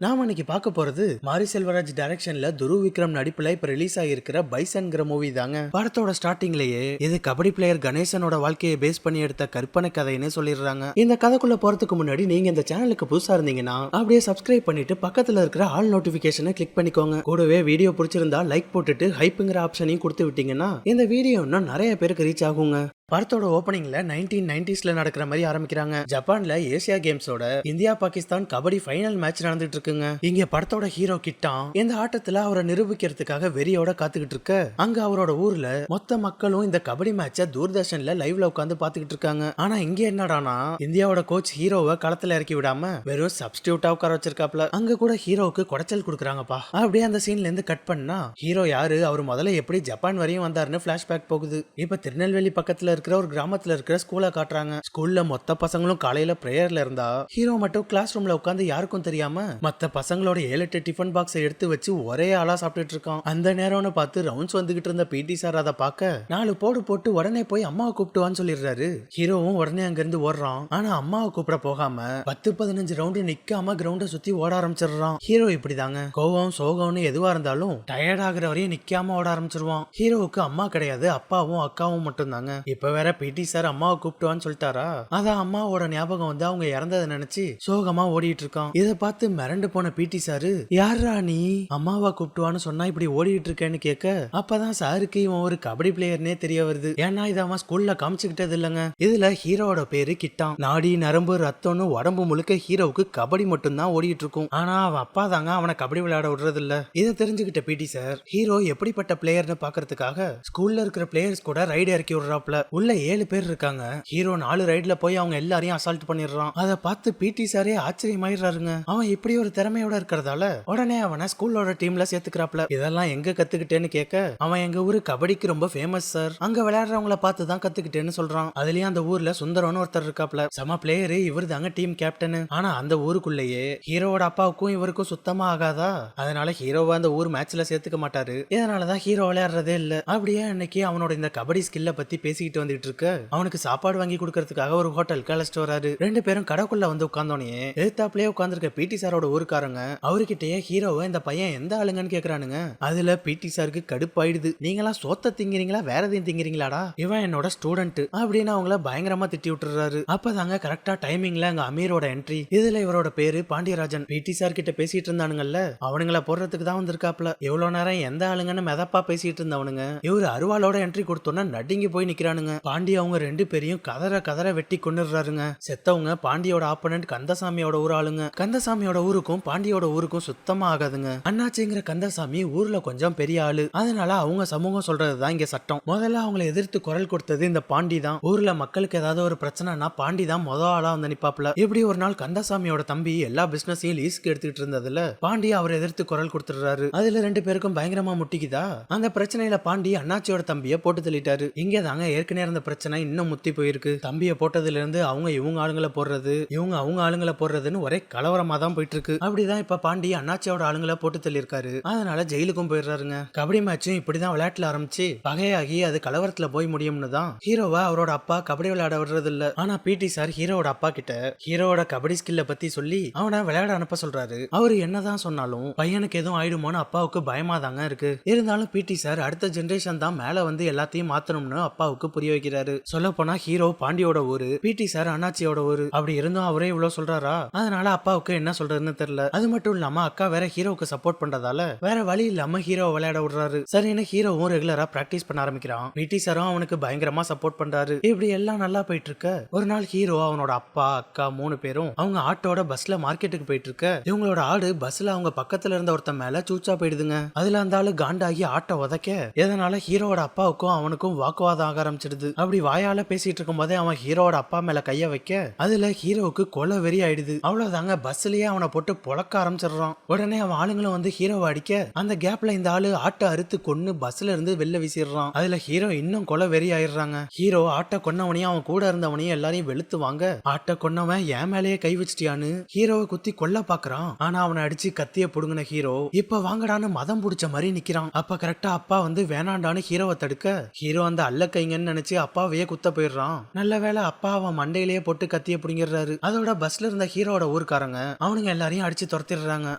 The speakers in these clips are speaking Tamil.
நாம இன்னைக்கு பார்க்க போறது மாரி செல்வராஜ் டைரக்ஷன்ல துருவ் விக்ரம் நடிப்புல இப்ப ரிலீஸ் ஆகிருக்கிற பைசன்ங்கிற மூவி தாங்க. படத்தோட ஸ்டார்டிங்லயே இது கபடி பிளேயர் கணேசனோட வாழ்க்கையை பேஸ் பண்ணி எடுத்த கற்பனை கதைன்னு சொல்லிடுறாங்க. இந்த கதைக்குள்ள போறதுக்கு முன்னாடி நீங்க இந்த சேனலுக்கு புதுசா இருந்தீங்கன்னா அப்படியே சப்ஸ்கிரைப் பண்ணிட்டு பக்கத்துல இருக்கிற ஆல் நோட்டிபிகேஷனை கிளிக் பண்ணிக்கோங்க. கூடவே வீடியோ பிடிச்சிருந்தா லைக் போட்டுட்டு ஹைப்புங்கிற ஆப்ஷனையும் கொடுத்து விட்டீங்கன்னா இந்த வீடியோ இன்னும் நிறைய பேருக்கு ரீச் ஆகுங்க. படத்தோட ஓப்பனிங்ல 1990s நடக்கிற மாதிரி ஆரம்பிக்கிறாங்க. ஜப்பான்ல ஏசியா கேம்ஸோட India Pakistan kabaddi final match நடந்துட்டு இருக்குங்க. இங்க படத்தோட ஹீரோ கிட்டான் இந்த ஆட்டத்துல அவரை நிரூபிக்கிறதுக்காக வெறியோட காத்துக்கிட்டு இருக்க, அங்க அவரோட ஊர்ல மொத்த மக்களும் இந்த கபடி மேட்ச தூர்தர்ஷன்ல லைவ்ல உட்காந்து பாத்துக்கிட்டு இருக்காங்க. ஆனா இங்க என்னடானா இந்தியாவோட கோச் ஹீரோவை களத்துல இறக்கி விடாம வெறும் சப்ஸ்டியூட்டா உட்கார வச்சிருக்காப்ல. அங்க கூட ஹீரோவுக்கு குடைச்சல் கொடுக்குறாங்கப்பா. அப்படியே அந்த சீன்ல இருந்து கட் பண்ணா ஹீரோ யாரு, அவர் முதல்ல எப்படி ஜப்பான் வரையும் வந்தாருன்னு பிளாஷ்பேக் போகுது. இப்ப திருநெல்வேலி பக்கத்துல இருக்கிற ஒரு கிராமத்துல இருக்கிற ஸ்கூலை காட்டுறாங்க. ஸ்கூல்ல மொத்த பசங்களும் காலையில பிரேயர்ல இருந்தா ஹீரோ மட்டும் கிளாஸ் ரூம்ல உட்காந்து யாருக்கும் தெரியாம மத்த பசங்களோட 7-8 டிஃபன் பாக்ஸை எடுத்து வச்சு ஒரே ஆளா சாப்பிட்டுட்டு இருக்கான். அந்த நேரம்னு பார்த்து ரவுண்ட்ஸ் வந்துகிட்டு இருந்த பிடி சார் அதை பார்க்க 4 போடு போட்டு உடனே போய் அம்மாவை கூப்பிட்டுவான்னு சொல்லிடுறாரு. ஹீரோவும் உடனே அங்க இருந்து ஓடுறான். ஆனா அம்மாவை கூப்பிட போகாம 10-15 ரவுண்டு நிக்காம கிரவுண்ட சுத்தி ஓட ஆரம்பிச்சிடுறான். ஹீரோ இப்படிதாங்க கோவம் சோகம்னு எதுவா இருந்தாலும் டயர்ட் ஆகுற வரையும் நிக்காம ஓட ஆரம்பிச்சிருவான். ஹீரோவுக்கு அம்மா கிடையாது, அப்பாவும் அக்காவும் மட்டும் தாங்க. இப்ப வேற பிடி சார் அம்மாவை கூப்பிட்டுவான்னு சொல்லிட்டாரா, அதான் அம்மாவோட ஞாபகம் வந்து அவங்க இறந்ததை நினைச்சு சோகமா ஓடிட்டு இருக்கான். இதை பார்த்து மிரண்டு போன பிடி சாரு, யாரா நீ அம்மாவா கூப்பிட்டுவான்னு சொன்னா இப்படி ஓடிட்டு இருக்கேன்னு கேட்க, அப்பதான் சாருக்கு இவன் ஒரு கபடி பிளேயர்னே தெரிய வருது. ஏன்னா இதை அவன் ஸ்கூல்ல காமிச்சுக்கிட்டது இல்லைங்க. இதுல ஹீரோவோட பேரு கிட்டான். நாடி நரம்பு ரத்தம்னு உடம்பு முழுக்க ஹீரோவுக்கு கபடி மட்டும் தான் ஓடிட்டு இருக்கும். ஆனா அவன் அப்பா தாங்க அவனை கபடி விளையாட விடுறது இல்ல. இதை தெரிஞ்சுக்கிட்ட பிடி சார் ஹீரோ எப்படிப்பட்ட பிளேயர்னு பாக்குறதுக்காக ஸ்கூல்ல இருக்கிற பிளேயர்ஸ் கூட ரைடு இறக்கி விடுறாப்ல. உள்ள 7 பேர் இருக்காங்க. ஹீரோ 4 ரைட்ல போய் அவங்க எல்லாரையும் அசால்ட் பண்ணிடுறான். அதை பார்த்து பிடி சாரே ஆச்சரியமாயிடுறாருங்க. அவன் இப்படி ஒரு திறமையோட இருக்கிறதால உடனே அவனை ஸ்கூலோட டீம்ல சேர்த்துக்கிறாப்ல. இதெல்லாம் எங்க கத்துக்கிட்டேன்னு கேட்க, அவன் எங்க ஊரு கபடிக்கு ரொம்ப ஃபேமஸ் சார், அங்க விளையாடுறவங்கள பார்த்து தான் கத்துக்கிட்டேன்னு சொல்றான். அதுலயும் அந்த ஊர்ல சுந்தரம்னு ஒருத்தர் இருக்காப்ல, சம பிளேயரு, இவர் தாங்க டீம் கேப்டன். ஆனா அந்த ஊருக்குள்ளேயே ஹீரோவோட அப்பாவுக்கும் இவருக்கும் சுத்தமா ஆகாதா, அதனால ஹீரோவை அந்த ஊர் மேட்ச்ல சேர்த்துக்க மாட்டாரு. இதனாலதான் ஹீரோ விளையாடுறதே இல்ல. அப்படியே அன்னைக்கு அவனோட இந்த கபடி ஸ்கில்ல பத்தி பேசிக்கிட்டு வந்துட்டு இருக்க, அவனுக்கு சாப்பாடு வாங்கி கொடுக்கறதுக்காக ஒரு ஹோட்டலுக்கு அழைச்சிட்டு வராரு. 2 பேரும் கடைக்குள்ள வந்து உட்கார்ந்தோனே எழுத்தாப்லயே உட்கார்ந்துருக்க பிடி சாரோட ஊருக்காரங்க அவர்கிட்டயே ஹீரோவை இந்த பையன் எந்த ஆளுங்கன்னு கேக்குறானுங்க. அதுல பிடி சாருக்கு கடுப்பாயிடுது. நீங்களா சோத்த திங்கிறீங்களா வேற எதையும் திங்கிறீங்களாடா, இவன் என்னோட ஸ்டூடெண்ட் அப்படின்னு அவங்கள பயங்கரமா திட்டி விட்டுறாரு. அப்பதாங்க கரெக்டா டைமிங்ல அங்க அமீரோட என்ட்ரி. இதுல இவரோட பேரு பாண்டியராஜன். பிடி சார் கிட்ட பேசிட்டு இருந்தானுங்கல்ல, அவனுங்கள போடுறதுக்கு தான் வந்திருக்காப்ல. எவ்வளவு நேரம் எந்த ஆளுங்கன்னு மெதப்பா பேசிட்டு இருந்தவனுங்க இவரு அருவாளோட என்ட்ரி கொடுத்தோன்னா நடுங்கி போய் நிக்கிறானுங்க. பாண்டி அவங்க 2 பேரையும் கதற வெட்டி கொண்டுறாருங்க. செத்தவங்க பாண்டியோட ஆப்பனன்ட் கந்தசாமியோட ஊர் ஆளுங்க. கந்தசாமியோட ஊருக்கும் பாண்டியோட ஊருக்கும் சுத்தமா ஆகாதுங்க. அண்ணாச்சிங்கிற கந்தசாமி ஊர்ல கொஞ்சம் பெரிய ஆளு, அதனால அவங்க சமூகம் சொல்றதுதான் இங்க சட்டம். முதல்ல அவங்களை எதிர்த்து குரல் கொடுத்தது இந்த பாண்டி தான். ஊர்ல மக்களுக்கு ஏதாவது ஒரு பிரச்சனைனா பாண்டி தான் ஆளா வந்து நிப்பாப்ல. இப்படி ஒரு நாள் கந்தசாமியோட தம்பி எல்லா பிசினஸையும் லீஸ்க்கு எடுத்துக்கிட்டு இருந்ததுல பாண்டி அவரை எதிர்த்து குரல் கொடுத்துறாரு. அதுல 2 பேருக்கும் பயங்கரமா முட்டிக்குதா. அந்த பிரச்சனையில பாண்டி அண்ணாச்சியோட தம்பிய போட்டு தள்ளிட்டாரு. இங்க தாங்க ஏற்கனவே இருந்த பிரச்சனை இன்னும் முத்தி போயிருக்கு. தம்பியை போட்டதுல இருந்து அவங்க இவங்க ஆளுங்களை போடுறது, இவங்க அவங்க ஆளுங்களை போடுறதுன்னு ஒரே கலவரமா தான் போயிட்டு இருக்கு. அப்படிதான் இப்ப பாண்டி அண்ணாச்சியோட ஆளுங்களை போட்டு தள்ளிருக்காரு. அதனால ஜெயிலுக்கும் போயிடுறாருங்க. கபடி மேட்சும் இப்படிதான் விளையாட்டுல ஆரம்பிச்சு பகையாகி அது கலவரத்துல போய் முடியும்னு தான் ஹீரோவா அவரோட அப்பா கபடி விளையாட விடுறது இல்ல. ஆனா பிடி சார் ஹீரோவோட அப்பா கிட்ட ஹீரோவோட கபடி ஸ்கில்ல பத்தி சொல்லி அவனை விளையாட அனுப்ப சொல்றாரு. அவரு என்னதான் சொன்னாலும் பையனுக்கு எதுவும் ஆயிடுமோன்னு அப்பாவுக்கு பயமா தாங்க இருக்கு. இருந்தாலும் பிடி சார் அடுத்த ஜெனரேஷன் தான் மேல வந்து எல்லாத்தையும் மாத்தணும்னு அப்பாவுக்கு புரிய வைக்கிறாரு. சொல்ல போனா ஹீரோ பாண்டியோட ஊரு, பிடி சார் அண்ணாச்சியோட ஊரு. அப்படி இருந்தும் அவரே இவ்வளவு சொல்றாரா, அதனால அப்பாவுக்கு என்ன சொல்றதுன்னு தெரியல. அது மட்டும் இல்லாம அக்கா வேற ஹீரோவுக்கு சப்போர்ட் பண்றதால வேற வழி இல்லாம ஹீரோவை விளையாட விடுறாரு. சரின்னு ஹீரோவும் ரெகுலரா பிராக்டிஸ் பண்ண ஆரம்பிக்கிறான். பிடி சாரும் அவனுக்கு பயங்கரமா சப்போர்ட் பண்றாரு. இப்படி எல்லாம் நல்லா போயிட்டு இருக்க, ஒரு நாள் ஹீரோ அவனோட அப்பா அக்கா 3 பேரும் அவங்க ஆட்டோட பஸ்ல மார்க்கெட்டுக்கு போயிட்டு இருக்க, இவங்களோட ஆடு பஸ்ல அவங்க பக்கத்துல இருந்த ஒருத்த மேல சூச்சா போயிடுதுங்க. அதுல அந்த ஆளு காண்டாகி ஆட்டோ உதைக்க, இதனால ஹீரோவோட அப்பாவுக்கும் அவனுக்கும் வாக்குவாதம் ஆக ஆரம்பிச்சிடுது. அப்படி வாயால பேசிட்டு இருக்கும் போதே அவன் ஹீரோவோட அப்பா மேல கைய வைக்க, அதுல ஹீரோவுக்கு கொலை வெறி ஆயிடுது. அவ்வளவுதாங்க பஸ்லயே அவனை போட்டு பொழக்க ஆரம்பிச்சிடுறான். உடனே அவன் ஆளுங்களும் வந்து ஹீரோவை அடிக்க, அந்த கேப்ல இந்த ஆளு ஆட்டை அறுத்து கொன்னு பஸ்ல இருந்து வெளில வீசிடுறான். அதுல ஹீரோ இன்னும் கொலை வெறி ஆயிடுறாங்க. ஹீரோ ஆட்டை கொன்னவனையும் அவன் கூட இருந்தவனையும் எல்லாரையும் வெளுத்து வாங்க, ஆட்டை கொன்னவன் என் மேலேயே கை வச்சிட்டியான்னு ஹீரோவை குத்தி கொல்ல பாக்குறான். ஆனா அவனை அடிச்சு கத்திய புடுங்கின ஹீரோ இப்ப வாங்கடான்னு மதம் புடிச்ச மாதிரி நிக்கிறான். அப்ப கரெக்டா அப்பா வந்து வேணாண்டான்னு ஹீரோவை தடுக்க, ஹீரோ அந்த அல்ல கைங்கன்னு நினைச்சு வச்சு அப்பாவையே குத்த போயிடுறான். நல்ல வேளை அப்பா அவன் மண்டையிலேயே போட்டு கத்திய புடிங்கிடுறாரு. அதோட பஸ்ல இருந்த ஹீரோட ஊர்க்காரங்க அவனுங்க எல்லாரையும் அடிச்சு துரத்திடுறாங்க.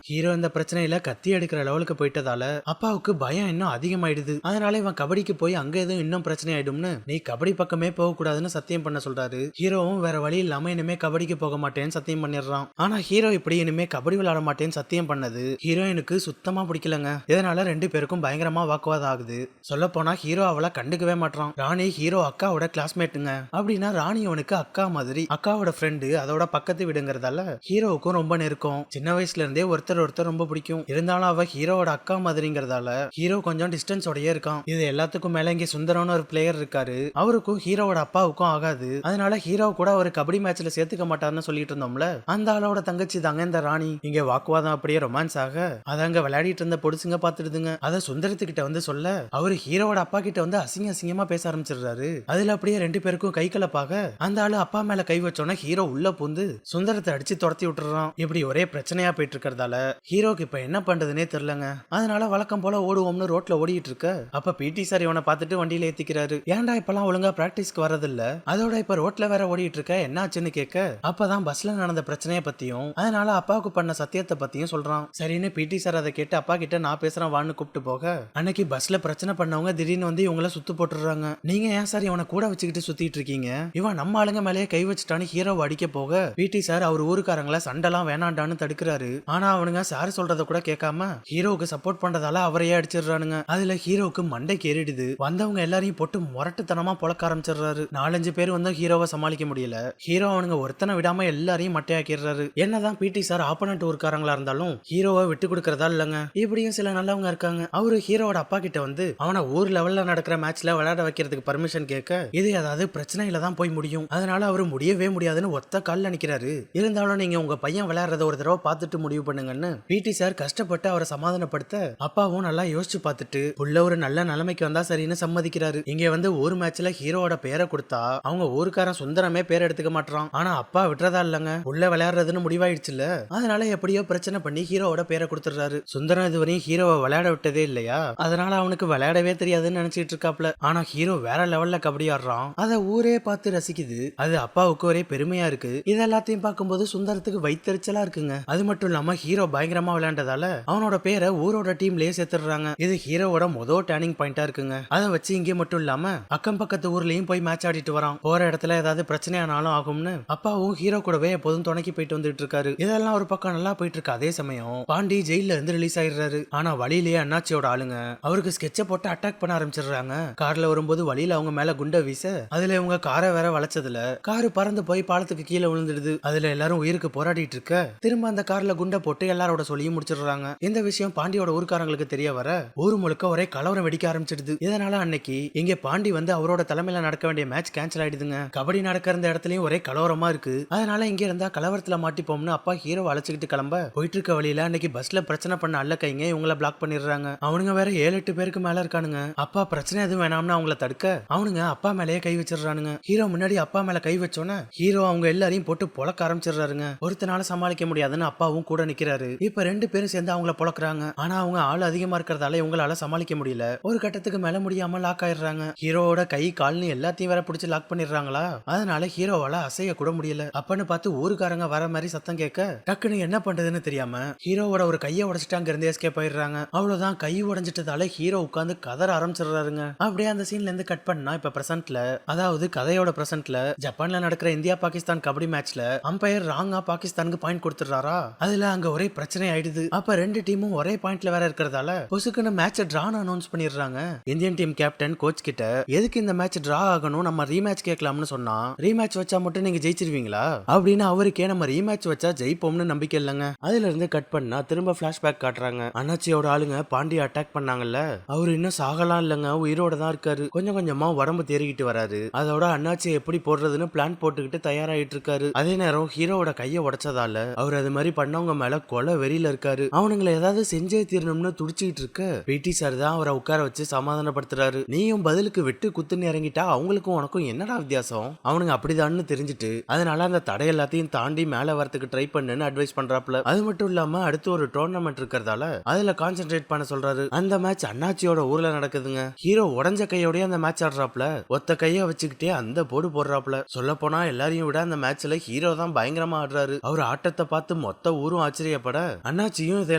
ஹீரோ இந்த பிரச்சனையில கத்தி எடுக்கிற லெவலுக்கு போயிட்டதால அப்பாவுக்கு பயம் இன்னும் அதிகமாயிடுது. அதனால இவன் கபடிக்கு போய் அங்க எதுவும் இன்னும் பிரச்சனை ஆயிடும்னு நீ கபடி பக்கமே போக கூடாதுன்னு சத்தியம் பண்ண சொல்றாரு. ஹீரோவும் வேற வழி இல்லாம இனிமே கபடிக்கு போக மாட்டேன்னு சத்தியம் பண்ணிடுறான். ஆனா ஹீரோ இப்படி இனிமே கபடி விளையாட மாட்டேன்னு சத்தியம் பண்ணது ஹீரோயினுக்கு சுத்தமா பிடிக்கலங்க. இதனால ரெண்டு பேருக்கும் பயங்கரமா வாக்குவாதம் ஆகுது. சொல்ல போனா ஹீரோ அவளை கண்டுக்கவே மாட்டான். ராணி ஹீரோ அக்காவோட கிளாஸ்மேட்டுங்க. அப்படின்னா ராணி அவனுக்கு அக்கா மாதிரி, அக்காவோட ஃப்ரெண்டு, அதோட பக்கத்து வீடுங்கிறதால ஹீரோவுக்கும் ரொம்ப நெருக்கம். சின்ன வயசுல இருந்தே ஒருத்தர் ரொம்ப பிடிக்கும். இருந்தாலும் அவ ஹீரோவோட அக்கா மாதிரிங்கிறதால ஹீரோ கொஞ்சம் டிஸ்டன்ஸோடயே இருக்கான். இது எல்லாத்துக்கும் மேல இங்க சுந்தரம்னு ஒரு பிளேயர் இருக்காரு. அவருக்கும் ஹீரோவோட அப்பாவுக்கும் ஆகாது. அதனால ஹீரோ கூட ஒரு கபடி மேட்ச்ல சேர்த்துக்க மாட்டாருன்னு சொல்லிட்டு இருந்தோம்ல, அந்த ஆளோட தங்கச்சி தாங்க இந்த ராணி. இங்க வாக்குவாதம் அப்படியே ரொமான்ஸ் ஆக அதங்க விளையாடிட்டு இருந்த பொடுசுங்க பாத்துடுதுங்க. அத சுந்தரத்துக்கிட்ட வந்து சொல்ல அவரு ஹீரோவோட அப்பா கிட்ட வந்து அசிங்கமா பேச ஆரம்பிச்சிடுறாரு. அதுல அப்படியே ரெண்டு பேருக்கும் கை கலப்பாக அந்த ஆளு அப்பா மேல கை வச்சோன்னா ஹீரோ உள்ள பூந்து சுந்தரத்தை அடிச்சு துரத்தி விட்டுறான். இப்படி ஒரே பிரச்சனையா போயிட்டு இருக்கிறதால ஹீரோக்கு இப்ப என்ன பண்றதுன்னே தெரியலங்க. அதனால வழக்கம் போல ஓடுவோம்னு ரோட்ல ஓடிட்டு இருக்க அப்ப பிடி சார் இவனை பார்த்துட்டு வண்டியில ஏத்திக்கிறாரு. ஏன்டா இப்பெல்லாம் ஒழுங்கா பிராக்டிஸ்க்கு வரதில்ல, அதோட இப்ப ரோட்ல வேற ஓடிட்டு இருக்க, என்ன ஆச்சுன்னு கேட்க அப்பதான் பஸ்ல நடந்த பிரச்சனைய பத்தியும் அதனால அப்பாவுக்கு பண்ண சத்தியத்தை பத்தியும் சொல்றான். சரின்னு பிடி சார் அதை கேட்டு அப்பா கிட்ட நான் பேசுறேன் வான்னு கூப்பிட்டு போக அன்னைக்கு பஸ்ல பிரச்சனை பண்ணவங்க திடீர்னு வந்து இவங்கள சுத்து போட்டுறாங்க. நீங்க ஏன் சார் இவனை கூட வச்சுக்கிட்டு சுத்திட்டு இருக்கீங்க, இவன் நம்ம ஆளுங்க மேலேயே கை வச்சுட்டான்னு ஹீரோவை அடிக்க போக பிடி சார் அவர் ஊருக்காரங்கள சண்டெல்லாம் வேணாண்டான்னு தடுக்கிறாரு. ஆனா அவனுங்க சார் சொல்றத கூட கேட்காம ஹீரோவுக்கு சப்போர்ட் பண்றதால அவரையே அடிச்சிடுறானுங்க. அதுல ஹீரோவுக்கு மண்டைக்கு ஏறிடுது. வந்தவங்க எல்லாரையும் போட்டு முரட்டுத்தனமா பொழக்க ஆரம்பிச்சிடுறாரு. 4-5 பேர் வந்து ஹீரோவை சமாளிக்க முடியல. ஹீரோ அவனுங்க ஒருத்தனை விடாம எல்லாரையும் மட்டையாக்கிடுறாரு. என்னதான் பிடி சார் ஆப்போனன்ட் ஊருக்காரங்களா இருந்தாலும் ஹீரோவை விட்டு கொடுக்கறதா இல்லங்க. இப்படியும் சில நல்லவங்க இருக்காங்க. அவரு ஹீரோவோட அப்பா கிட்ட வந்து அவனை ஊர் லெவல்ல நடக்கிற மேட்ச்ல விளையாட வைக்கிறதுக்கு பர்மிஷன் கேட்க இது ஏதாவது பிரச்சனையில தான் போய் முடியும். அதனால அவரு முடியவே முடியாதுன்னு ஒத்த கால்ல நிக்கிறாரு. இருந்தாலும் நீங்க உங்க பையன் விளையாடுறத ஒரு தடவை பார்த்துட்டு முடிவு பண்ணுங்கன்னு பிடி சார் கஷ்டப்பட்டு அவரை சமாதானப்படுத்த அப்பாவும் நல்லா யோசிச்சு பார்த்துட்டு உள்ள ஒரு நல்ல நிலைமைக்கு வந்தா சரின்னு சம்மதிக்கிறாரு. இங்க வந்து ஒரு மேட்ச்ல ஹீரோவோட பேரை கொடுத்தா அவங்க ஊருக்காரன் சுந்தரமே பேர் எடுத்துக்க மாட்டான். ஆனா அப்பா விட்டுறதா இல்லங்க, உள்ள விளையாடுறதுன்னு முடிவாயிடுச்சுல. அதனால எப்படியோ பிரச்சனை பண்ணி ஹீரோவோட பேரை கொடுத்துறாரு. சுந்தரம் இதுவரையும் ஹீரோவை விளையாட விட்டதே இல்லையா, அதனால அவனுக்கு விளையாடவே தெரியாதுன்னு நினைச்சிட்டு இருக்காப்ல. ஆனா ஹீரோ வேற லெவல்ல கபடி ஆடுறான். அத ஊரே பார்த்து ரசிக்குது. அது அப்பாவுக்கு ஒரே பெருமையா இருக்கு. இதெல்லாத்தையும் பார்க்கும்போது சுந்தரத்துக்கு வைத்தறிச்சலா இருக்குங்க. அது மட்டும் இல்லாம ஹீரோ பயங்கரமா விளையாண்டதால அவனோட பேரை ஊரோட டீம்லயே சேர்த்துறாங்க. இது ஹீரோவோட முதல் டர்னிங் பாயிண்டா இருக்குங்க. அதை வச்சு இங்கே மட்டும் இல்லாம அக்கம் பக்கத்து ஊர்லயும் போய் மேட்ச் ஆடிட்டு வரான். போற இடத்துல ஏதாவது பிரச்சனையானாலும் ஆகும்னு அப்பாவும் ஹீரோ கூடவே எப்போதும் துணைக்கு போயிட்டு வந்துட்டு இருக்காரு. இதெல்லாம் ஒரு பக்கம் நல்லா போயிட்டு இருக்கு. அதே சமயம் பாண்டி ஜெயில இருந்து ரிலீஸ் ஆயிடுறாரு. ஆனா வழியிலேயே அண்ணாச்சியோட ஆளுங்க அவருக்கு ஸ்கெட்ச போட்டு அட்டாக் பண்ண ஆரம்பிச்சிடுறாங்க. கார்ல வரும்போது வழியில அவங்க மேல குண்ட வீச அதுல இவங்க காரை வேற வளைச்சதுல காரு பறந்து போய் பாலத்துக்கு கீழே விழுந்துடுது. அதுல எல்லாரும் உயிருக்கு போராடிட்டு இருக்க திரும்ப அந்த கார்ல குண்ட போட்டு எல்லாரோட சொல்லியும் முடிச்சிடுறாங்க. இந்த விஷயம் பாண்டியோட ஊர்க்காரங்களுக்கு தெரிய வர ஊர் முழுக்க ஒரே கலவரம் வெடிக்க ஆரம்பிச்சிடுது. இதனால அன்னைக்கு இங்க பாண்டி வந்து அவரோட தலைமையில நடக்க வேண்டிய மேட்ச் கேன்சல் ஆயிடுதுங்க. கபடி நடக்கிற இந்த இடத்துலயும் ஒரே கலவரமா இருக்கு. அதனால இங்க இருந்தா கலவரத்துல மாட்டிப்போம்னு அப்பா ஹீரோ அழைச்சிக்கிட்டு கிளம்ப போயிட்டு இருக்க வழியில அன்னைக்கு பஸ்ல பிரச்சனை பண்ண அல்ல கைங்க இவங்கள பிளாக் பண்ணிடுறாங்க. அவனுங்க வேற 7-8 பேருக்கு மேல இருக்கானுங்க. அப்பா பிரச்சனை எதுவும் வேணாம்னு அவங்கள தடுக்க அவனுங்க அப்பா மேலேயே கை வச்சிடறானுங்க. ஹீரோ முன்னாடி அப்பா மேல கை வச்சோன்னே ஹீரோ அவங்க எல்லாரையும் போட்டு பொழக்க ஆரம்பிச்சிடுறாருங்க. ஒருத்தனால சமாளிக்க முடியாதுன்னு அப்பாவும் கூட நிக்கிறாரு. இப்ப 2 பேரும் சேர்ந்து அவங்கள பொழக்கிறாங்க. ஆனா அவங்க ஆள் அதிகமா இருக்கிறதால இவங்களால சமாளிக்க முடியல. ஒரு கட்டத்துக்கு மேல முடியாம லாக் ஆயிடுறாங்க. ஹீரோவோட கை கால்னு எல்லாத்தையும் வேற பிடிச்சு லாக் பண்ணிடுறாங்களா. அதனால ஹீரோவால அசைய கூட முடியல. அப்பன்னு பார்த்து ஊருக்காரங்க வர மாதிரி சத்தம் கேட்க டக்குன்னு என்ன பண்றதுன்னு தெரியாம ஹீரோவோட ஒரு கையை உடைச்சிட்டு அங்க இருந்து எஸ்கேப் ஆயிடுறாங்க. அவ்வளவுதான், கை உடைஞ்சிட்டதால ஹீரோ உட்கார்ந்து கதற ஆரம்பிச்சிடுறாருங்க. அப்படியே அந்த சீன்ல இருந்து கட் பண்ணா இப்ப பிரசன்ட்ல, அதாவது கதையோட பிரசன்ட்ல ஜப்பான்ல நடக்கிற இந்தியா பாகிஸ்தான் கபடி மேட்ச்ல அம்பையர் ராங்கா பாகிஸ்தானுக்கு பாயிண்ட் கொடுத்துறாரா. அதுல அங்க ஒரே பிரச்சனை ஆயிடுது. அப்ப 2 டீமும் ஒரே பாயிண்ட்ல வேற இருக்கிறதால பொசுக்குன்னு மேட்ச் டிரான்னு அனௌன்ஸ் பண்ணிடுறாங்க. இந்தியன் டீம் கேப்டன் கோச் கிட்ட எதுக்கு இந்த மேட்ச் டிரா ஆகணும், நம்ம ரீமேட்ச் கேட்கலாம்னு சொன்னா ரீமேட்ச் வச்சா மட்டும் நீங்க ஜெயிச்சிருவீங்களா அப்படின்னு அவருக்கே நம்ம ரீமேட்ச் வச்சா ஜெயிப்போம்னு நம்பிக்கை இல்லங்க. அதுல இருந்து கட் பண்ணா திரும்ப பிளாஷ்பேக் காட்டுறாங்க. அண்ணாச்சியோட ஆளுங்க பாண்டிய அட்டாக் பண்ணாங்கல்ல, அவரு இன்னும் சாகலாம் இல்லங்க, உயிரோட தான் இருக்காரு. கொஞ்சம் கொஞ்சமா உடம்பு தேறிக்கிட்டு வராரு. அதோட அண்ணாச்சியை எப்படி போடுறதுன்னு பிளான் போட்டுக்கிட்டு தயாராயிட்டு இருக்காரு. அதே நேரம் ஹீரோவோட கையை உடைச்சதால அவர் அது மாதிரி பண்ணவங்க மேல கொலை வெறியில இருக்காரு. அவனுங்களை ஏதாவது செஞ்சே தீரணும்னு துடிச்சுக்கிட்டு இருக்க பிடி சார் தான் அவரை உட்கார வச்சு சமாதானப்படுத்துறாரு. நீயும் பதிலுக்கு விட்டு குத்துன்னு இறங்கிட்டா அவங்களுக்கும் உனக்கும் என்னடா வித்தியாசம், அவனுங்க அப்படிதான்னு தெரிஞ்சுட்டு அதனால அந்த தடை எல்லாத்தையும் தாண்டி மேல வரத்துக்கு ட்ரை பண்ணுன்னு அட்வைஸ் பண்றாப்ல. அது மட்டும் இல்லாம அடுத்து ஒரு டோர்னமெண்ட் இருக்கிறதால அதுல கான்சென்ட்ரேட் பண்ண சொல்றாரு. அந்த மேட்ச் அண்ணாச்சியோட ஊர்ல நடக்குதுங்க. ஹீரோ உடஞ்ச கையோடய அந்த மேட்ச் ஆடுறாப்ல. பேசுறாப்ல, ஒத்த கைய வச்சுக்கிட்டே அந்த போடு போடுறாப்ல. சொல்ல போனா எல்லாரையும் விட அந்த மேட்ச்ல ஹீரோ தான் பயங்கரமா ஆடுறாரு. அவர் ஆட்டத்தை பார்த்து மொத்த ஊரும் ஆச்சரியப்பட அண்ணாச்சியும் இது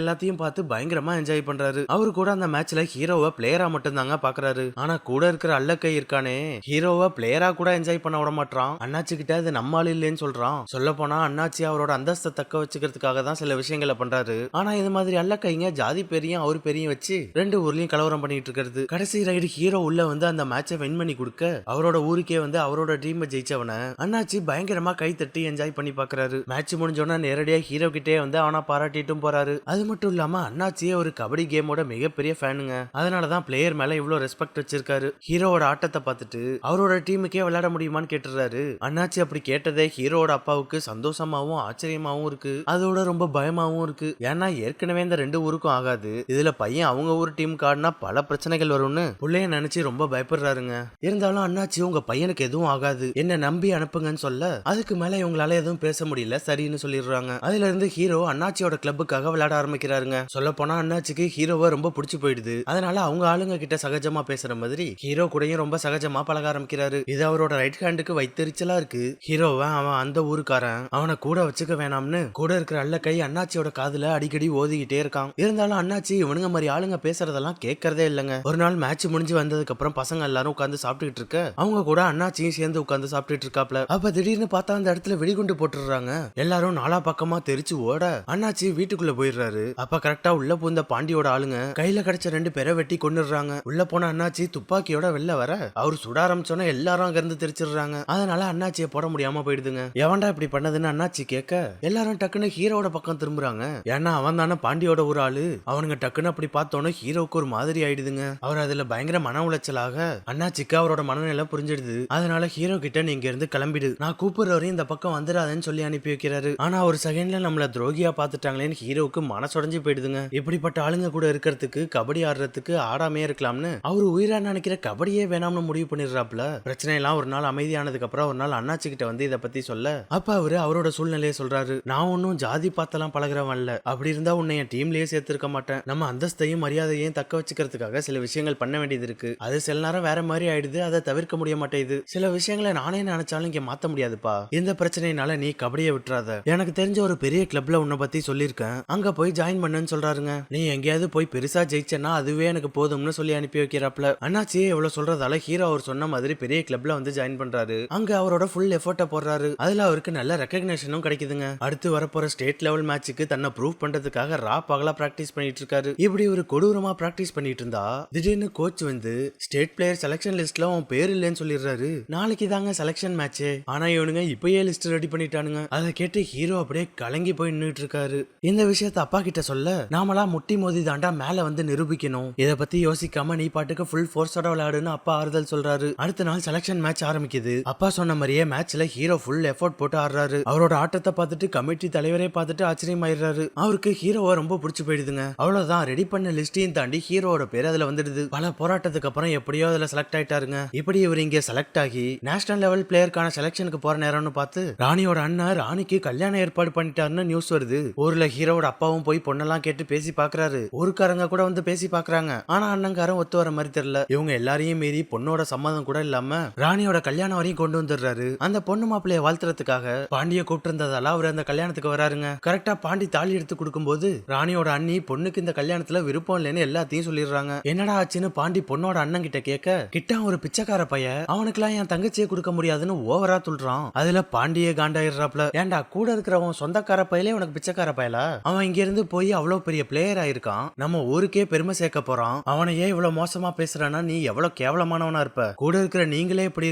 எல்லாத்தையும் பார்த்து பயங்கரமா என்ஜாய் பண்றாரு. அவரு கூட அந்த மேட்ச்ல ஹீரோவை பிளேயரா மட்டும் தாங்க பாக்குறாரு. ஆனா கூட இருக்கிற அல்லக்கை இருக்கானே, ஹீரோவை பிளேயரா கூட என்ஜாய் பண்ண விட மாட்டான். அண்ணாச்சி கிட்ட அது நம்மால் இல்லைன்னு சொல்றான். சொல்ல போனா அண்ணாச்சி அவரோட அந்தஸ்தை தக்க வச்சுக்கிறதுக்காக தான் சில விஷயங்களை பண்றாரு. ஆனா இது மாதிரி அல்லக்கைங்க ஜாதி பெரியும் அவர் பெரியும் வச்சு ரெண்டு ஊர்லயும் கலவரம் பண்ணிட்டு இருக்கிறது. கடைசி ரைடு ஹீரோ உள்ள வந்து அந்த மேட்சை வின் பண்ணி கொடுக்க அவரோட ஊருக்கே வந்து அவரோட டீம் ஜெயிச்சவன அண்ணாச்சி பயங்கரமா கை தட்டி என்ஜாய் பண்ணி பாக்குறாரு. மேட்ச் முடிஞ்சோன்னா நேரடியா ஹீரோ கிட்டே வந்து அவனா பாராட்டிட்டும் போறாரு. அது மட்டும் இல்லாம அண்ணாச்சியே ஒரு கபடி கேமோட மிகப்பெரிய ஃபேனுங்க. அதனாலதான் பிளேயர் மேல இவ்வளவு ரெஸ்பெக்ட் வச்சிருக்காரு. ஹீரோவோட ஆட்டத்தை பார்த்துட்டு அவரோட டீமுக்கே விளையாட முடியுமான்னு கேட்டுறாரு. அண்ணாச்சி அப்படி கேட்டதே ஹீரோவோட அப்பாவுக்கு சந்தோஷமாவும் ஆச்சரியமாவும் இருக்கு. அதோட ரொம்ப பயமாவும் இருக்கு. ஏன்னா ஏற்கனவே இந்த ரெண்டு ஊருக்கும் ஆகாது. இதுல பையன் அவங்க ஊர் டீமுக்கு ஆடினா பல பிரச்சனைகள் வரும்னு பிள்ளைய நினைச்சு ரொம்ப பயப்படுறாருங்க. இருந்தாலும் அண்ணாச்சி உங்க பையனுக்கு எதுவும் ஆகாது, என்ன நம்பி அனுப்புங்கன்னு சொல்ல அதுக்கு மேல இவங்களால எதுவும் பேச முடியல, சரின்னு சொல்லிடுறாங்க. அதுல இருந்து ஹீரோ அண்ணாச்சியோட கிளப்புக்காக விளையாட ஆரம்பிக்கிறாருங்க. சொல்ல போனா அண்ணாச்சிக்கு ஹீரோவை ரொம்ப பிடிச்சு போயிடுது. அதனால அவங்க ஆளுங்க கிட்ட சகஜமா பேசுற மாதிரி ஹீரோ கூடயும் ரொம்ப சகஜமா பழக ஆரம்பிக்கிறாரு. இது அவரோட ரைட் ஹேண்டுக்கு வைத்தறிச்சலா இருக்கு. ஹீரோவை அவன் அந்த ஊருக்காரன், அவனை கூட வச்சுக்க வேணாம்னு கூட இருக்கிற அல்ல கை அண்ணாச்சியோட காதுல அடிக்கடி ஓதிக்கிட்டே இருக்கான். இருந்தாலும் அண்ணாச்சி இவனுங்க மாதிரி ஆளுங்க பேசுறதெல்லாம் கேட்கறதே இல்லங்க. ஒரு நாள் மேட்ச் முடிஞ்சு வந்ததுக்கு அப்புறம் பசங்க எல்லாரும் உட்காந்து சாப்பிட்டுட்டு இருக்க அவங்க கூட அண்ணாச்சியும் சேர்ந்து உட்காந்து சாப்பிட்டுட்டு இருக்காப்ல. அப்ப திடீர்னு பார்த்தா அந்த இடத்துல வெடிகுண்டு போட்டுறாங்க. எல்லாரும் நாலா பக்கமா தெரிச்சு ஓட அண்ணாச்சி வீட்டுக்குள்ள போயிடுறாரு. அப்ப கரெக்டா உள்ள பூந்த பாண்டியோட ஆளுங்க கையில கிடைச்ச ரெண்டு பேரை வெட்டி கொன்னுடுறாங்க. உள்ள போன அண்ணாச்சி துப்பாக்கியோட வெளில வர அவர் சுட ஆரம்பிச்சோன்னா எல்லாரும் அங்க இருந்து தெரிச்சிடுறாங்க. அதனால அண்ணாச்சியை போட முடியாம போயிடுதுங்க. எவன்டா இப்படி பண்ணதுன்னு அண்ணாச்சி கேட்க எல்லாரும் டக்குன்னு ஹீரோட பக்கம் திரும்புறாங்க. ஏன்னா அவன் தானே பாண்டியோட ஒரு ஆளு. அவனுங்க டக்குன்னு அப்படி பார்த்தோன்னு ஹீரோக்கு ஒரு மாதிரி ஆயிடுதுங்க. அவர் அதுல பயங்கர மன உளைச்சலாக அண்ணாச்சிக்கு அவரோட மனநிலை புரிஞ்சிடுது. அதனால ஹீரோ கிட்ட நீங்க இருந்து கிளம்பிடு, நான் கூப்பிடுறவரையும் இந்த பக்கம் வந்துடாதேன்னு சொல்லி அனுப்பி வைக்கிறாரு. ஆனா ஒரு செகண்ட்ல நம்மள துரோகியா பாத்துட்டாங்களேன்னு ஹீரோக்கு மனசுடைஞ்சு போயிடுதுங்க. இப்படிப்பட்ட ஆளுங்க கூட இருக்கிறதுக்கு கபடி ஆடுறதுக்கு ஆடாமே இருக்கலாம்னு அவரு உயிரா நினைக்கிற கபடியே வேணாம்னு முடிவு பண்ணிடுறாப்ல. பிரச்சனை எல்லாம் ஒரு நாள் அமைதியானதுக்கு அப்புறம் ஒரு நாள் அண்ணாச்சி கிட்ட வந்து இதை பத்தி சொல்ல அப்ப அவரு அவரோட சூழ்நிலையை சொல்றாரு. நான் ஒன்னும் ஜாதி பார்த்தெல்லாம் பழகிறவன் இல்ல, அப்படி இருந்தா உன்னை என் டீம்லயே சேர்த்திருக்க மாட்டேன். நம்ம அந்தஸ்தையும் மரியாதையும் தக்க வச்சுக்கிறதுக்காக சில விஷயங்கள் பண்ண வேண்டியது இருக்கு. அது சில நேரம் வேற மாதிரி ஆயிடுது, அதை தவிர்க்க முடிய மாட்டேங்குது. சில விஷயங்களை நானே நினைச்சாலும் இங்க மாத்த முடியாதுப்பா. இந்த பிரச்சனையினால நீ கபடியை விட்டுறாத. எனக்கு தெரிஞ்ச ஒரு பெரிய கிளப்ல உன்னை பத்தி சொல்லியிருக்கேன், அங்க போய் ஜாயின் பண்ணுன்னு சொல்றாருங்க. நீ எங்கேயாவது போய் பெருசா ஜெயிச்சேன்னா அதுவே எனக்கு போதும்னு சொல்லி அனுப்பி வைக்கிறாப்ல. அண்ணாச்சி எவ்வளவு சொல்றதால ஹீரோ அவர் சொன்ன மாதிரி பெரிய கிளப்ல வந்து ஜாயின் பண்றாரு. அங்க அவரோட ஃபுல் எஃபர்ட்டை போடுறாரு. அதுல அவருக்கு நல்ல ரெகக்னேஷனும் கிடைக்குதுங்க. அடுத்து வரப்போற ஸ்டேட் லெவல் மேட்சுக்கு தன்னை ப்ரூவ் பண்றதுக்காக ரா பகலா பிராக்டிஸ் பண்ணிட்டு இருக்காரு. இப்படி ஒரு கொடூரமா பிராக்டிஸ் பண்ணிட்டு இருந்தா திடீர்னு கோச் வந்து ஸ்டேட் பிளேயர் செலக்ஷன் லிஸ்ட்ல உன் பேர் இல்லைன்னு சொல்லிடுறாரு. நாளைக்கு தாங்க செலக்ஷன் மேட்ச், ஆனா இவனுங்க இப்பயே லிஸ்ட் ரெடி பண்ணிட்டானுங்க. அதை கேட்டு ஹீரோ அப்படியே கலங்கி போய் நின்னுட்டு இருக்காரு. இந்த விஷயத்த அப்பா கிட்ட சொல்ல நாமளா முட்டி மோதி தாண்டா மேல வந்து நிரூபிக்கணும், இத பத்தி யோசிக்காம நீ பாட்டுக்கு ஃபுல் ஃபோர்ஸோட விளையாடுன்னு அப்பா ஆறுதல் சொல்றாரு. அடுத்த நாள் செலக்ஷன் மேட்ச் ஆரம்பிக்குது. அப்பா சொன்ன மாதிரியே மேட்ச்ல ஹீரோ ஃபுல் எஃபோர்ட் போட்டு ஆடுறாரு. அவரோட ஆட்டத்தை பார்த்துட்டு கமிட்டி தலைவரே பார்த்துட்டு ஆச்சரியமாயிடுறாரு. அவருக்கு ஹீரோவை ரொம்ப பிடிச்சு போயிடுதுங்க. அவ்வளவுதான், ரெடி பண்ண லிஸ்டையும் தாண்டி ஹீரோவோட பேர் அதுல வந்துடுது. பல போராட்டத்துக்கு அப்புறம் எப்படியோ அதுல செலக்ட் ஆயிட்டாருங்க. இப்படி இவர் இங்க செலக்ட் ஆகி நேஷனல் லெவல் பிளேயருக்கான செலக்ஷனுக்கு போற நேரம்னு பார்த்து ராணியோட அண்ணா ராணிக்கு கல்யாணம் ஏற்பாடு பண்ணிட்டாருன்னு நியூஸ் வருது. ஊர்ல ஹீரோவோட அப்பாவும் போய் பொண்ணெல்லாம் கேட்டு பேசி பாக்குறாரு. ஊருக்காரங்க கூட வந்து பேசி பாக்குறாங்க. ஆனா அண்ணங்காரன் ஒத்து வர மாதிரி தெரியல. இவங்க எல்லாரையும் மீறி பொண்ணோட சம்மதம் கூட இல்லாம ராணியோட கல்யாணம் வரையும் கொண்டு வந்துடுறாரு. அந்த பொண்ணு மாப்பிளைய வாழ்த்துறதுக்காக பாண்டிய கூப்பிட்டு இருந்ததால அவர் அந்த கல்யாணத்துக்கு வராருங்க. கரெக்டா பாண்டி தாலி எடுத்து கொடுக்கும் போது ராணியோட அண்ணி பொண்ணுக்கு இந்த கல்யாணத்துல விருப்பம் இல்லைன்னு எல்லாத்தையும் சொல்லிடுறாங்க. என்னடா ஆச்சுன்னு பாண்டி பொண்ணோட அண்ணன் கிட்ட கேட்க கிட்ட ஒரு பிச்சைக்கார பைய, அவனுக்குலாம் என் தங்கச்சியை கொடுக்க முடியாதுன்னு ஓவரா சொல்றான். அதுல பாண்டியே காண்டாயிடுறாப்ல. ஏன்டா கூட இருக்கிறவன் சொந்தக்கார பையிலே உனக்கு பிச்சைக்கார பயல, அவன் இங்க இருந்து போய் அவ்வளவு பெரிய பிளேயர் ஆயிருக்கான், நம்ம ஊருக்கே பெருமை சேர்க்க போறான், அவனை ஏன் இவ்வளவு மோசமா பேசுறானா, நீ எவ்வளவு கேவலமானவனா இருப்ப, கூட இருக்கிற நீங்களே இப்படி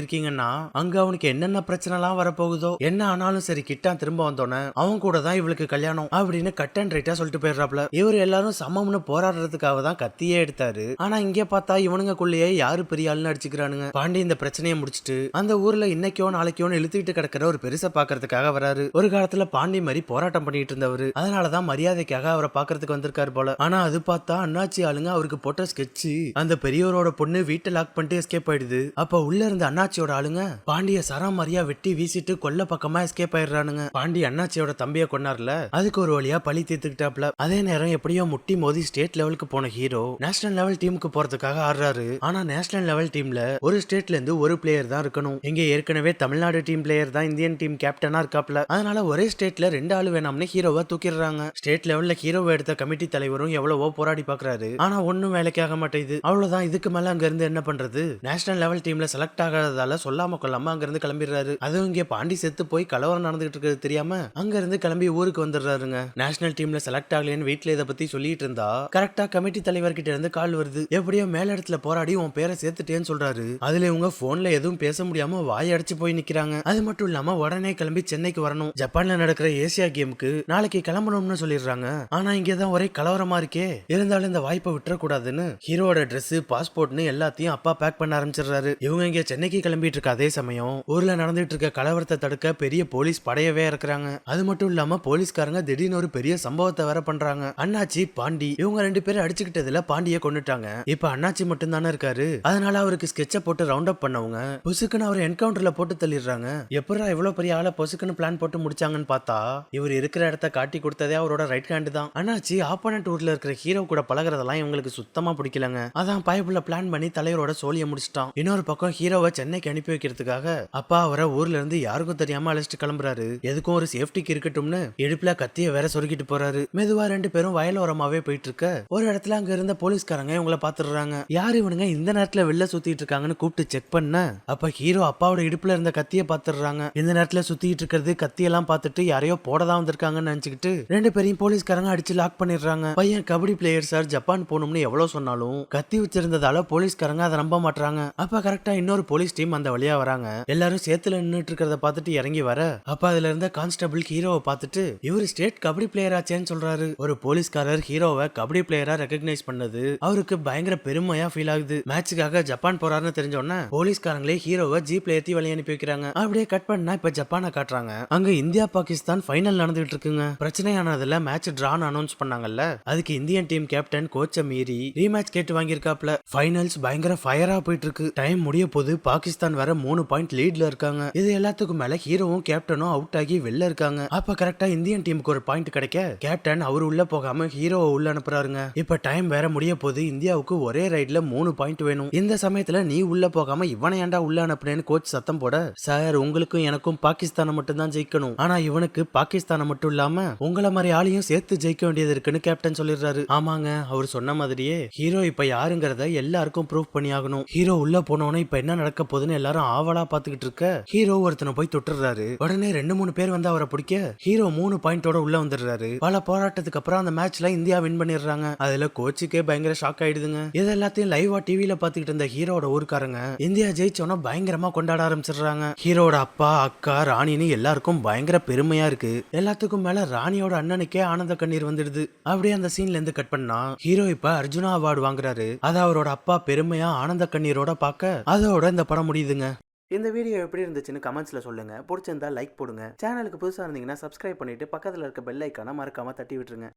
இருக்கீங்கன்னா அங்க அவனுக்கு என்னென்ன பிரச்சனை எல்லாம் வரப்போகுதோ, என்ன ஆனாலும் சரி கிட்டான் திரும்ப வந்தோன்னு அவன் கூட தான் இவளுக்கு கல்யாணம் அப்படின்னு கட் அண்ட் ரைட்டா சொல்லிட்டு போயிடுறாப்ல. இவர் எல்லாரும் சமம்னு போராடுறதுக்காக தான் கத்தியே எடுத்தாரு. ஆனா இங்க பார்த்தா இவனுங்களுக்குள்ளேயே யாரு பெரிய ஆளுன்னு அடிச்சுக்கிறானுங்க. பாண்டி இந்த பிரச்சனையை முடிச்சுட்டு அந்த ஊர்ல இன்னைக்கோ நாளைக்கோ இழுத்துக்கிட்டு கிடக்கிற ஒரு பெருசை பாக்குறதுக்காக வராரு. ஒரு காலத்துல பாண்டி மாதிரி போராட்டம் பண்ணிட்டு இருந்தவர், அதனாலதான் மரியாதைக்காக அவரை பாக்குறதுக்கு வந்திருக்காரு போல. ஆனா அது பார்த்தா அண்ணாச்சி ஆளுங்க அவருக்கு போட்ட ஸ்கெட்ச் அந்த பெரியவரோட பொண்ணு வீட்டை லாக் பண்ணிட்டு எஸ்கேப் ஆயிடுது. அப்ப உள்ள இருந்த அண்ணாச்சியோட ஆளுங்க பாண்டிய சராமரியா வெட்டி வீசிட்டு கொல்ல பக்கமா எஸ்கேப் ஆயிடுறானுங்க. பாண்டி அண்ணாச்சியோட தம்பியை கொண்டார்ல, அதுக்கு ஒரு வழியா பழி தீர்த்துக்கிட்டாப்ல. அதே நேரம் எப்படியோ முட்டி மோதி ஸ்டேட் லெவலுக்கு போன ஹீரோ நேஷனல் லெவல் டீமுக்கு போறதுக்காக ஆடுறாரு. ஆனா நேஷனல் லெவல் டீம்ல டீம்ல ஒரு ஸ்டேட்ல இருந்து ஒரு பிளேயர் தான் இருக்கணும். இங்க ஏற்கனவே தமிழ்நாடு டீம் பிளேயர் தான் இந்தியன் டீம் கேப்டனா இருக்காப்ல. அதனால ஒரே ஸ்டேட்ல 2 ஆளு வேணாம்னு ஹீரோவை தூக்கிடுறாங்க. ஸ்டேட் லெவல்ல ஹீரோவை எடுத்த கமிட்டி தலைவரும் எவ்வளவோ போராடி பாக்குறாரு. ஆனா ஒண்ணும் வேலைக்காக மாட்டேங்குது. அவ்வளவுதான், இதுக்கு மேல அங்க இருந்து என்ன பண்றது? நேஷனல் லெவல் டீம்ல செலக்ட் ஆகாததால சொல்லாம கொள்ளாம அங்க இருந்து கிளம்பிடுறாரு. அதுவும் இங்க பாண்டி செத்து போய் கலவரம் நடந்துட்டு இருக்கிறது தெரியாம அங்க இருந்து கிளம்பி ஊருக்கு வந்துடுறாருங்க. நேஷனல் டீம்ல செலக்ட் ஆகலன்னு வீட்டுல இதை பத்தி சொல்லிட்டு இருந்தா கரெக்டா கமிட்டி தலைவர் கிட்ட இருந்து கால் வருது. எப்படியோ மேல இடத்துல போராடி உன் பேரை சேர்த்துட்டேன்னு சொல்றாரு. அதுல இவங்க போன்ல எதுவும் பேச முடியாம வாய் அடிச்சு போய் நிக்கிறாங்க. அது மட்டும் இல்லாம உடனே கிளம்பி சென்னைக்கு வரணும். ஜப்பான்ல நடக்கிற ஏசியா கேமுக்கு நாளைக்கு கிளம்பணும்னு சொல்லிடுறாங்க. ஆனா இங்கதான் ஒரே கலவரமா இருக்கே. இருந்தாலும் இந்த வாய்ப்பை விட்டுற கூடாதுன்னு ஹீரோட ட்ரெஸ், பாஸ்போர்ட்னு எல்லாத்தையும் அப்பா பேக் பண்ண ஆரம்பிச்சிடுறாரு. இவங்க இங்க சென்னைக்கு கிளம்பிட்டு இருக்க அதே சமயம் ஊர்ல நடந்துட்டு இருக்க கலவரத்தை தடுக்க பெரிய போலீஸ் படையவே இருக்கிறாங்க. அது மட்டும் இல்லாம போலீஸ்காரங்க திடீர்னு ஒரு பெரிய சம்பவத்தை வேற பண்றாங்க. அண்ணாச்சி, பாண்டி இவங்க 2 பேரும் அடிச்சுக்கிட்டதுல பாண்டிய கொன்னுட்டாங்க. இப்ப அண்ணாச்சி மட்டும் தானே இருக்காரு. அதனால அவருக்கு ஸ்கெட்ச போட்டு ரவுண்ட் அப் பண்ணவங்க பொசுக்குன்னு அவர் என்கவுண்டர்ல போட்டு தள்ளிடுறாங்க. எப்படா இவ்வளவு பெரிய ஆளை பொசுக்குன்னு பிளான் போட்டு முடிச்சாங்கன்னு பார்த்தா இவர் இருக்கிற இடத்த காட்டி கொடுத்ததே அவரோட ரைட் ஹேண்ட் தான். அண்ணாச்சி ஆப்போனன்ட் ஊர்ல இருக்கிற ஹீரோ கூட பழகுறதெல்லாம் இவங்களுக்கு சுத்தமா பிடிக்கலங்க. அதான் பயப்புல பிளான் பண்ணி தலைவரோட சோழிய முடிச்சிட்டான். இன்னொரு பக்கம் ஹீரோவை சென்னைக்கு அனுப்பி வைக்கிறதுக்காக அப்பா அவரை ஊர்ல இருந்து யாருக்கும் தெரியாம அழைச்சிட்டு கிளம்புறாரு. எதுக்கும் ஒரு சேஃப்டிக்கு இருக்கட்டும்னு இடுப்புல கத்திய வேற சொருகிட்டு போறாரு. மெதுவா 2 பேரும் வயலோரமாவே போயிட்டு இருக்க ஒரு இடத்துல அங்க இருந்த போலீஸ்காரங்க இவங்கள பாத்துடுறாங்க. யாரு இவனுங்க இந்த நேரத்துல வெளில சுத்திட்டு இருக்காங்கன்னு கூப்பிட்டு செக் பண்ண அப்ப ஹீரோ அப்பாவோட இடுப்புல இருந்த கத்திய பாத்துடுறாங்க. இந்த நேரத்துல சுத்திட்டு இருக்கிறது கத்தியெல்லாம் பார்த்துட்டு யாரையோ போடதான் வந்திருக்காங்கன்னு நினைச்சுக்கிட்டு 2 பேரையும் போலீஸ்காரங்க அடிச்சு லாக் பண்ணிடுறாங்க. பையன் கபடி பிளேயர் சார், ஜப்பான் போகணும்னு எவ்வளவு சொன்னாலும் கத்தி வச்சிருந்ததால போலீஸ்காரங்க அதை நம்ப மாட்டாங்க. அப்ப கரெக்டா இன்னொரு போலீஸ் டீம் அந்த வழியா வராங்க. எல்லாரும் சேத்துல நின்னுட்டு இருக்கிறத பார்த்துட்டு இறங்கி வர அப்ப அதுல இருந்த கான்ஸ்டபிள் ஹீரோவை பார்த்துட்டு இவர் ஸ்டேட் கபடி பிளேயர் ஆச்சேன்னு சொல்றாரு. ஒரு போலீஸ்காரர் ஹீரோவை கபடி பிளேயரா ரெகக்னைஸ் பண்ணது அவருக்கு பயங்கர பெருமையா ஃபீல் ஆகுது. மேட்சுக்காக ஜப்பான் போறாருன்னு தெரிஞ்ச உடனே போலீஸ்காரங்களே ஹீரோவை ஜீப்ல ஏத்தி வழி அனுப்பி வைக்கிறாங்க. அப்படியே கட் பண்ணா இப்ப ஜப்பானை காட்டுறாங்க. அங்க இந்தியா பாகிஸ்தான் ஃபைனல் நடந்துட்டு இருக்குங்க. பிரச்சனையானதுல மேட்ச் டிரான்னு அனௌன்ஸ் பண்ணாங்கல்ல, அதுக்கு இந்தியன் டீம் கேப்டன் கோச்சை மீறி ரீமேட்ச் கேட்டு வாங்கியிருக்காப்ல. ஃபைனல்ஸ் பயங்கர ஃபயரா போயிட்டு இருக்கு. டைம் முடிய போது பாகிஸ்தான் வேற 3 பாயிண்ட் லீட்ல இருக்காங்க. இது எல்லாத்துக்கும் மேல ஹீரோவும் கேப்டனும் அவுட் ஆகி வெளில இருக்காங்க. அப்ப கரெக்டா இந்தியன் டீமுக்கு ஒரு பாயிண்ட் கிடைக்க கேப்டன் அவர் உள்ள போகாம ஹீரோவை உள்ள அனுப்புறாருங்க. இப்ப டைம் வேற முடிய போது இந்தியாவுக்கு ஒரே ரைட்ல 3 பாயிண்ட் வேணும். இந்த சமயத்துல நீ உள்ள போகாம இவனை ஏன்டா உள்ள அனுப்புனேன்னு கோச் சத்தம் போட, சார் உங்களுக்கும் எனக்கும் பாகிஸ்தானை மட்டும் தான் ஜெயிக்கணும், ஆனா இவனுக்கு பாகிஸ்தானை மட்டும் இல்லாம உங்கள மாதிரி ஆளையும் சேர்த்து ஜெயிக்க வேண்டியது இருக்குன்னு கேப்டன் சொல்லிடுறாரு. ஆமாங்க, அவர் சொன்ன மாதிரியே ஹீரோ இப்ப யாருங்கிறத எல்லாருக்கும் ப்ரூவ் பண்ணி ஆகணும். ஹீரோ உள்ள போனோன்னு இப்ப என்ன நடக்க போகுதுன்னு எல்லாரும் ஆவலா பாத்துக்கிட்டு இருக்க ஹீரோ ஒருத்தனை போய் தொட்டுறாரு. உடனே 2-3 பேர் வந்து அவரை பிடிக்க ஹீரோ 3 பாயிண்டோட உள்ள வந்துடுறாரு. பல போராட்டத்துக்கு அப்புறம் அந்த மேட்ச்ல இந்தியா வின் பண்ணிடுறாங்க. அதுல கோச்சுக்கே பயங்கர ஷாக் ஆயிடுதுங்க. இது எல்லாத்தையும் லைவா டிவில பாத்துக்கிட்டு இருந்த ஹீரோட ஊர்க்காரங்க இந்தியா ஜெயிச்சோன்னா பயங்கரமா கொண்டாட ஆரம்பிச்சிடுறாங்க. ஹீரோட அப்பா, அக்கா, ராணின்னு எல்லாருக்கும் பயங்கர பெருமையா இருக்கு. எல்லாத்துக்கும் மேல ராணியோட அண்ணனுக்கே ஆனந்த கண்ணீர் வந்துடுது. அப்படியே அந்த சீன்ல இருந்து கட் பண்ணா ஹீரோ இப்ப அர்ஜுனா அவார்டு வாங்குறாரு. அத அவரோட அப்பா பெருமையா ஆனந்த கண்ணீரோட பார்க்க அதோட இந்த படம் முடியுதுங்க. இந்த வீடியோ எப்படி இருந்துச்சுன்னு கமெண்ட்ஸ்ல சொல்லுங்க. பிடிச்சிருந்தா லைக் போடுங்க. சேனலுக்கு புதுசா இருந்தீங்கன்னா சப்ஸ்கிரைப் பண்ணிட்டு பக்கத்துல இருக்க பெல் ஐக்கான மறக்காம தட்டி விட்டுருங்க.